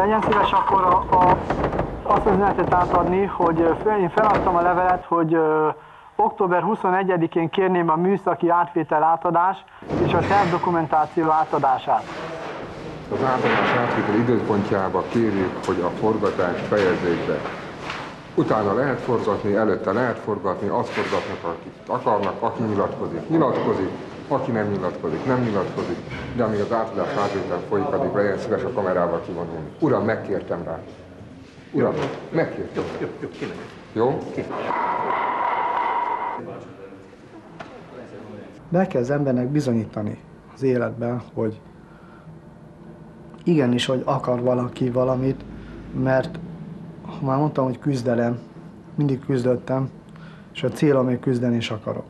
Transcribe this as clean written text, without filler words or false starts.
Legyen szíves akkor azt az üzenetet átadni, hogy én feladtam a levelet, hogy október 21-én kérném a műszaki átvétel átadás és a tervdokumentáció átadását. Az átadás átvétel időpontjába kérjük, hogy a forgatást fejezzék be. Utána lehet forgatni, előtte lehet forgatni, azt forgatnak, akik akarnak, aki nyilatkozik, aki nem nyilatkozik, de amíg az átadás átvétel folyik, addig legyen szíves a kamerával kivonulni. Uram, megkértem rá. Uram, megkértem. Jó, kérlek. Jó? Be kell az embernek bizonyítani az életben, hogy igenis, hogy akar valaki valamit, mert már mondtam, hogy küzdelem, mindig küzdöttem, és a célom, hogy küzdeni is akarok.